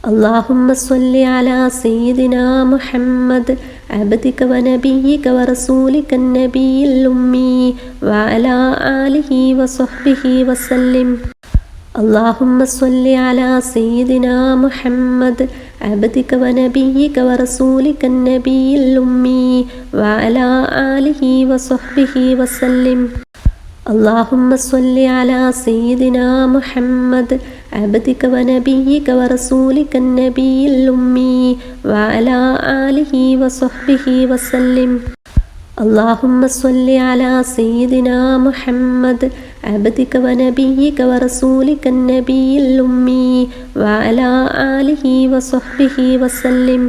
اللهم صل على سيدنا محمد عبدك ونبيك ورسولك النبي الأمي وعلى آله وصحبه وسلم. اللهم صل على سيدنا محمد عبدك ونبيك ورسولك النبي الأمي وعلى آله وصحبه وسلم. اللهم صل على سيدنا محمد عبدك ونبيك ورسولك النبي الأمي وعلى آله وصحبه وسلم. اللهم صل على سيدنا محمد عبدك ونبيك ورسولك النبي الأمي وعلى آله وصحبه وسلم.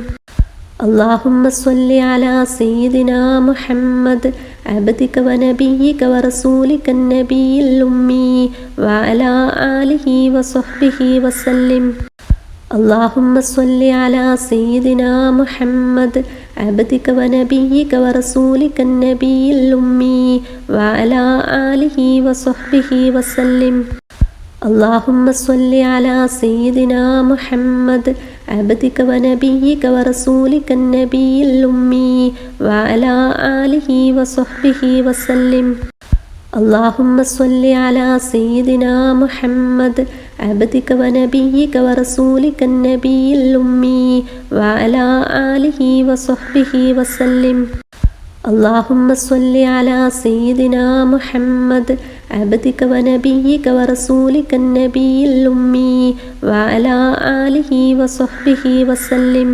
اللهم صل على سيدنا محمد عبدك ونبيك ورسولك النبي الأمي وعلى آله وصحبه وسلم. اللهم صل على سيدنا محمد عبدك ونبيك ورسولك النبي الأمي وعلى آله وصحبه وسلم. اللهم صل على سيدنا محمد عبدك ونبيك ورسولك النبي الأمي وعلى آله وصحبه وسلم. اللهم صل على سيدنا محمد عبدك ونبيك ورسولك النبي الأمي وعلى آله وصحبه وسلم. اللهم صل على سيدنا محمد عبدك ونبيك ورسولك النبي الأمي وعلى آله وصحبه وسلم.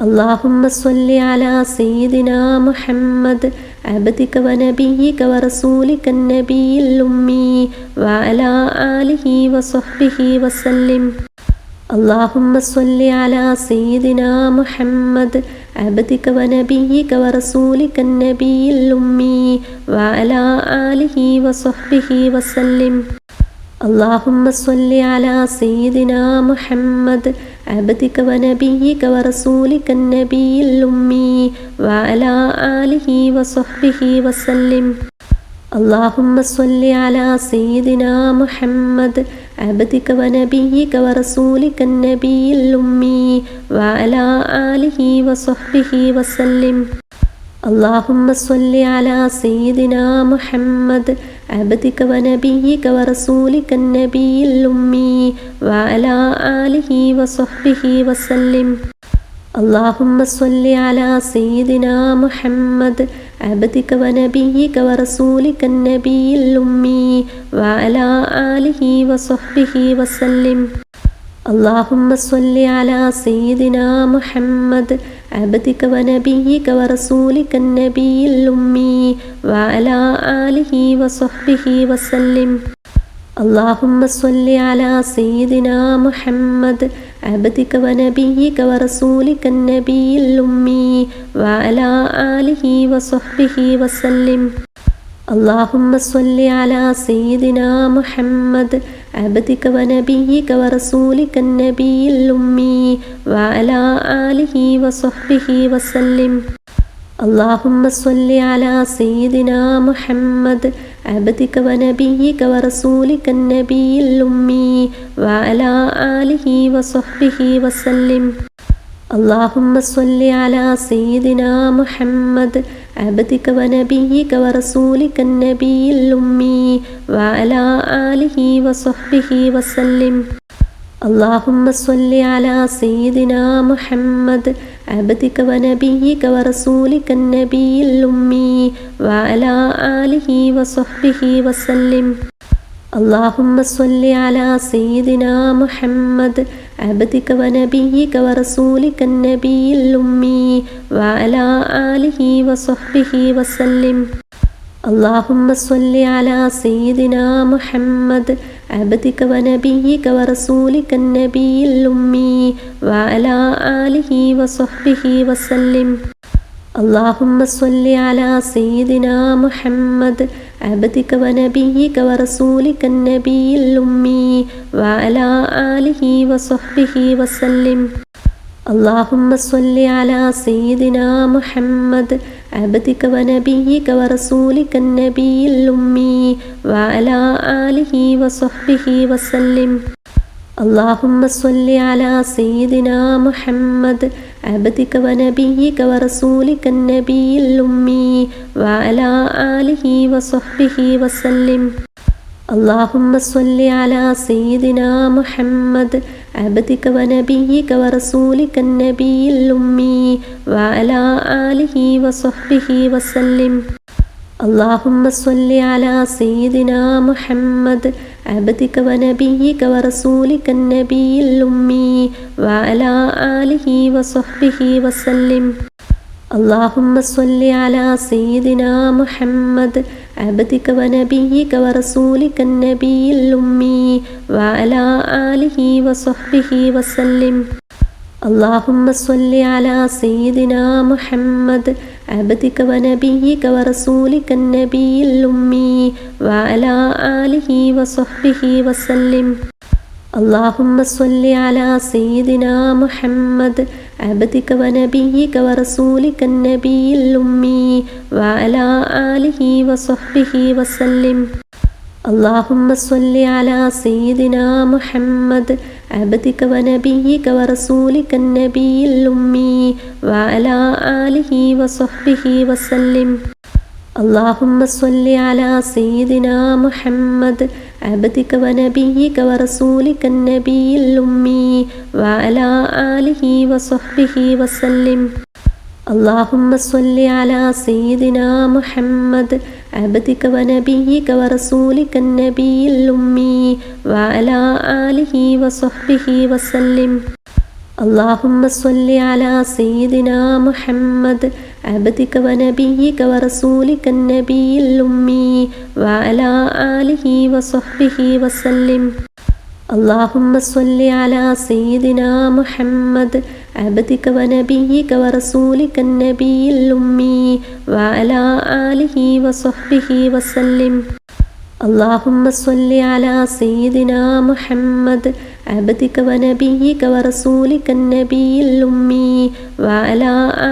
اللهم صل على سيدنا محمد عبدك ونبيك ورسولك النبي الأمي وعلى آله وصحبه وسلم. اللهم صل على سيدنا محمد عبدك ونبيك ورسولك النبي الأمي وعلى آله وصحبه وسلم. اللهم صل على سيدنا محمد عبدك ونبيك ورسولك النبي الأمي وعلى آله وصحبه وسلم. اللهم صل على سيدنا محمد عبدك ونبيك ورسولك النبي الأمي وعلى آله وصحبه وسلم. اللهم صل على سيدنا محمد عبدك ونبيك ورسولك النبي الأمي وعلى آله وصحبه وسلم. اللهم صل على سيدنا محمد عبدك ونبيك ورسولك النبي الأمي وعلى آله وصحبه وسلم. اللهم صل على سيدنا محمد عبدك ونبيك ورسولك النبي الأمي وعلى آله وصحبه وسلم. اللهم صل على سيدنا محمد عبدك ونبيك ورسولك النبي الأمي وعلى آله وصحبه وسلم. اللهم صل على سيدنا محمد عبدك ونبيك ورسولك النبي الأمي وعلى آله وصحبه وسلم. اللهم صل على سيدنا محمد عبدك ونبيك ورسولك النبي الأمي وعلى آله وصحبه وسلم. اللهم صل على سيدنا محمد عبدك ونبيك ورسولك النبي الأمي وعلى آله وصحبه وسلم. اللهم صل على سيدنا محمد عبدك ونبيك ورسولك النبي الأمي وعلى آله وصحبه وسلم. اللهم صل على سيدنا محمد عبدك ونبيك ورسولك النبي الأمي وعلى آله وصحبه وسلم. اللهم صل على سيدنا محمد عبدك ونبيك ورسولك النبي الأمي وعلى آله وصحبه وسلم. اللهم صل على سيدنا محمد عبدك ونبيك ورسولك النبي الأمي وعلى آله وصحبه وسلم. اللهم صل على سيدنا محمد عبدك ونبيك ورسولك النبي الأمي وعلى آله وصحبه وسلم. اللهم صل على سيدنا محمد عبدك ونبيك ورسولك النبي الأمي وعلى آله وصحبه وسلم. اللهم صل على سيدنا محمد عبدك ونبيك ورسولك النبي الأمي وعلى آله وصحبه وسلم. اللهم صل على سيدنا محمد عبدك ونبيك ورسولك النبي الأمي وعلى آله وصحبه وسلم. اللهم صل على سيدنا محمد عبدك ونبيك ورسولك النبي الأمي وعلى آله وصحبه وسلم. اللهم صل على سيدنا محمد عبدك ونبيك ورسولك النبي الأمي وعلى آله وصحبه وسلم. اللهم صل على سيدنا محمد عبدك ونبيك ورسولك النبي الأمي وعلى آله وصحبه وسلم. اللهم صل على سيدنا محمد عبدك ونبيك ورسولك النبي الأمي وعلى آله وصحبه وسلم. اللهم صل على سيدنا محمد عبدك ونبيك ورسولك النبي الأمي وعلى آله وصحبه وسلم. اللهم صل على سيدنا محمد عبدك ونبيك ورسولك النبي الأمي وعلى آله وصحبه وسلم. اللهم صل على سيدنا محمد عبدك ونبيك ورسولك النبي الأمي وعلى آله وصحبه وسلم. اللهم صل على سيدنا محمد عبدك ونبيك ورسولك النبي الأمي وعلى آله وصحبه وسلم. اللهم صل على سيدنا محمد عبدك ونبيك ورسولك النبي الأمي وعلى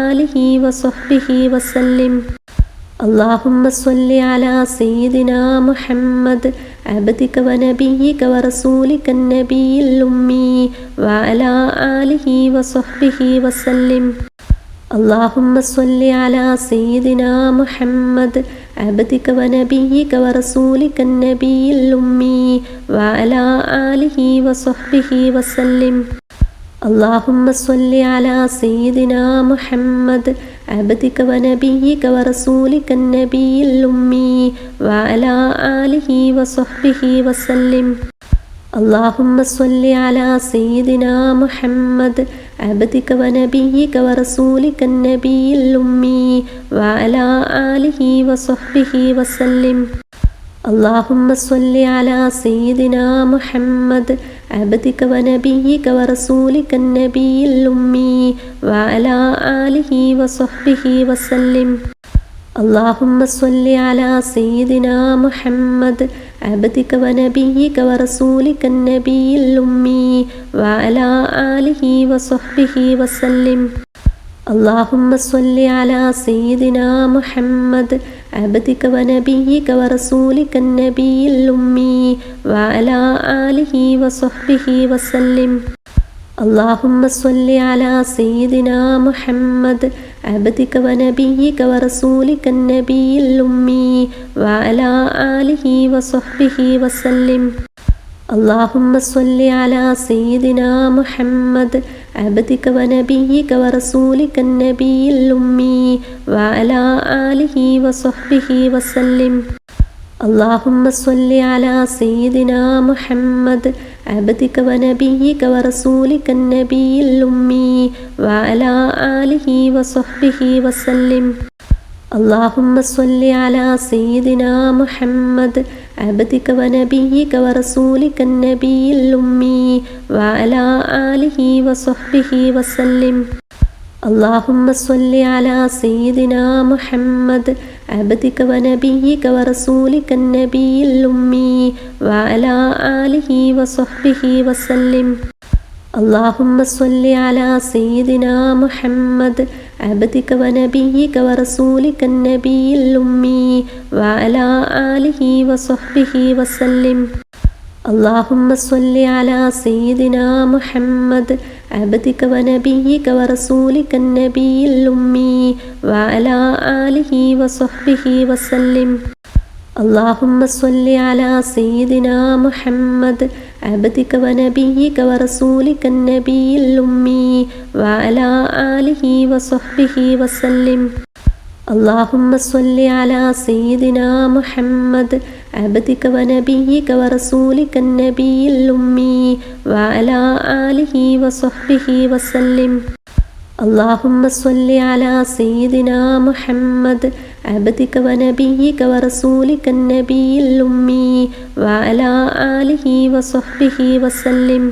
آله وصحبه وسلم. اللهم صل على سيدنا محمد عبدك ونبيك ورسولك النبي الأمي وعلى آله وصحبه وسلم. اللهم صل على سيدنا محمد عبدك ونبيك ورسولك النبي الأمي وعلى آله وصحبه وسلم. اللهم صل على سيدنا محمد عبدك ونبيك ورسولك النبي الأمي وعلى آله وصحبه وسلم. اللهم صل على سيدنا محمد عبدك ونبيك ورسولك النبي الأمي وعلى آله وصحبه وسلم. اللهم صل على سيدنا محمد عبدك ونبيك ورسولك النبي الأمي وعلى آله وصحبه وسلم. اللهم صل على سيدنا محمد عبدك ونبيك ورسولك النبي الأمي وعلى آله وصحبه وسلم. اللهم صل على سيدنا محمد عبدك ونبيك ورسولك النبي الأمي وعلى آله وصحبه وسلم. اللهم صل على سيدنا محمد عبدك ونبيك ورسولك النبي الأمي وعلى آله وصحبه وسلم. اللهم صل على سيدنا محمد عبدك ونبيك ورسولك النبي الأمي وعلى آله وصحبه وسلم. اللهم صل على سيدنا محمد عبدك ونبيك ورسولك النبي الأمي وعلى آله وصحبه وسلم. اللهم صل على سيدنا محمد عبدك ونبيك ورسولك النبي الأمي وعلى آله وصحبه وسلم. اللهم صل على سيدنا محمد عبدك ونبيك ورسولك النبي الأمي وعلى آله وصحبه وسلم. اللهم صل على سيدنا محمد عبدك ونبيك ورسولك النبي الأمي وعلى آله وصحبه وسلم. اللهم صل على سيدنا محمد عبدك ونبيك ورسولك النبي الأمي وعلى آله وصحبه وسلم. اللهم صل على سيدنا محمد عبدك ونبيك ورسولك النبي الأمي وعلى آله وصحبه وسلم. اللهم صل على سيدنا محمد عبدك ونبيك ورسولك النبي الأمي وعلى آله وصحبه وسلم. اللهم صل على سيدنا محمد عبدك ونبيك ورسولك النبي الأمي وعلى آله وصحبه وسلم.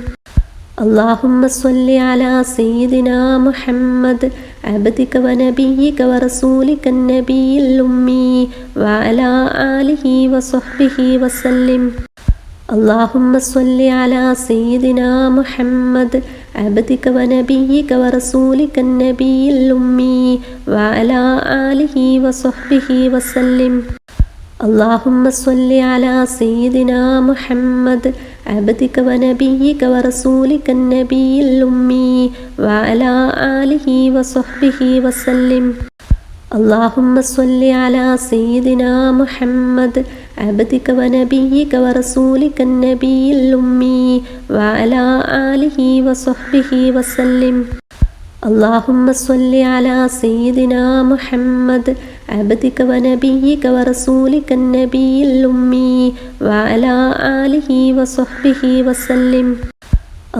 اللهم صل على سيدنا محمد عبدك ونبيك ورسولك النبي الأمي وعلى آله وصحبه وسلم. اللهم صل على سيدنا محمد عبدك ونبيك ورسولك النبي الأمي وعلى آله وصحبه وسلم. اللهم صل على سيدنا محمد عبدك ونبيك ورسولك النبي الأمي وعلى آله وصحبه وسلم. اللهم صل على سيدنا محمد عبدك ونبيك ورسولك النبي الأمي وعلى آله وصحبه وسلم. اللهم صل على سيدنا محمد عبدك ونبيك ورسولك النبي الأمي وعلى آله وصحبه وسلم.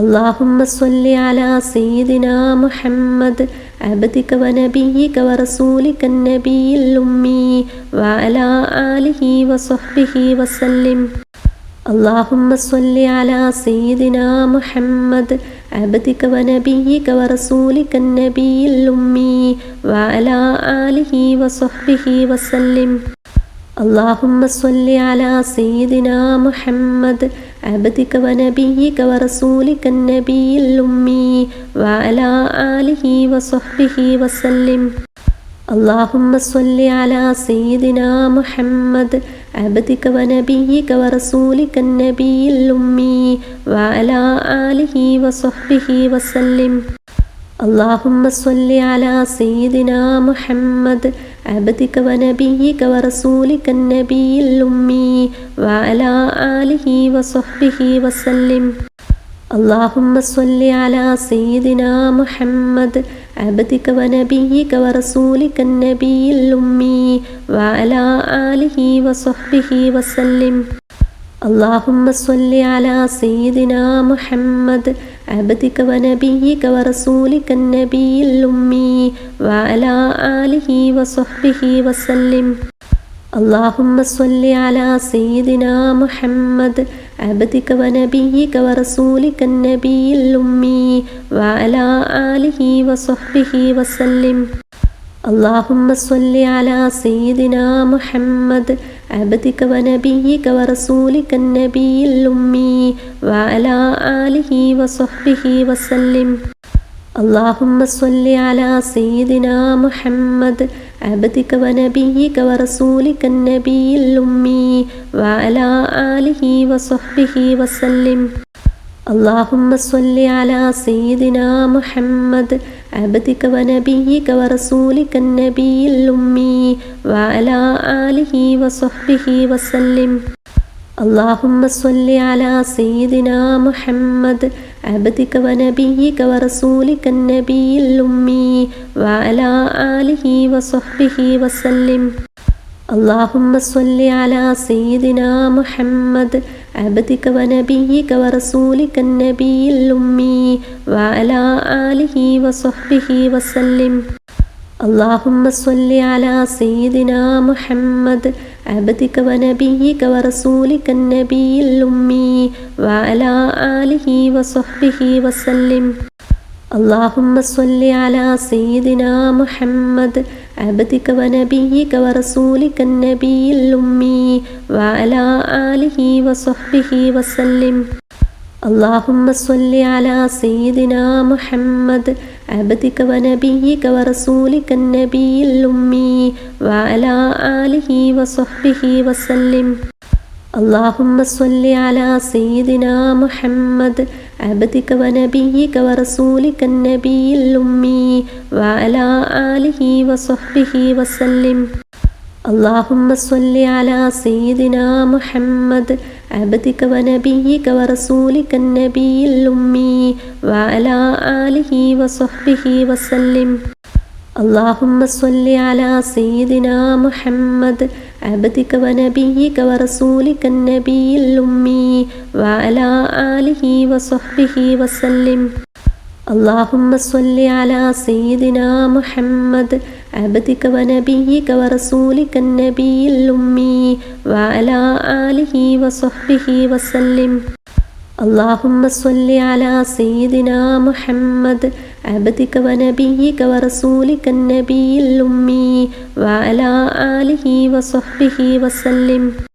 اللهم صل على سيدنا محمد عبدك ونبيك ورسولك النبي الأمي وعلى آله وصحبه وسلم. اللهم صل على سيدنا محمد عبدك ونبيك ورسولك النبي الأمي وعلى آله وصحبه وسلم. اللهم صل على سيدنا محمد عبدك ونبيك ورسولك النبي الأمي وعلى آله وصحبه وسلم. اللهم صل على سيدنا محمد عبدك ونبيك ورسولك النبي الأمي وعلى آله وصحبه وسلم. اللهم صل على سيدنا محمد عبدك ونبيك ورسولك النبي الأمي وعلى آله وصحبه وسلم. اللهم صل على سيدنا محمد عبدك ونبيك ورسولك النبي الأمي وعلى آله وصحبه وسلم. اللهم صل على سيدنا محمد عبدك ونبيك ورسولك النبي الأمي وعلى آله وصحبه وسلم. اللهم صل على سيدنا محمد عبدك ونبيك ورسولك النبي الأمي وعلى آله وصحبه وسلم. اللهم صل على سيدنا محمد عبدك ونبيك ورسولك النبي الأمي وعلى آله وصحبه وسلم. اللهم صل على سيدنا محمد عبدك ونبيك ورسولك النبي الأمي وعلى آله وصحبه وسلم. اللهم صل على سيدنا محمد عبدك ونبيك ورسولك النبي الأمي وعلى آله وصحبه وسلم. اللهم صل على سيدنا محمد عبدك ونبيك ورسولك النبي الأمي وعلى آله وصحبه وسلم. اللهم صل على سيدنا محمد عبدك ونبيك ورسولك النبي الأمي وعلى آله وصحبه وسلم. اللهم صل على سيدنا محمد عبدك ونبيك ورسولك النبي الأمي وعلى آله وصحبه وسلم. اللهم صل على سيدنا محمد عبدك ونبيك ورسولك النبي الأمي وعلى آله وصحبه وسلم. اللهم صل على سيدنا محمد عبدك ونبيك ورسولك النبي الأمي وعلى آله وصحبه وسلم. اللهم صل على سيدنا محمد عبدك ونبيك ورسولك النبي الأمي وعلى آله وصحبه وسلم. اللهم صل على سيدنا محمد عبدك ونبيك ورسولك النبي الأمي وعلى آله وصحبه وسلم. اللهم صل على سيدنا محمد عبدك ونبيك ورسولك النبي الأمي وعلى آله وصحبه وسلم. اللهم صل على سيدنا محمد عبدك ونبيك ورسولك النبي الأمي وعلى آله وصحبه وسلم. اللهم صل على سيدنا محمد عبدك ونبيك ورسولك النبي الأمي وعلى آله وصحبه وسلم.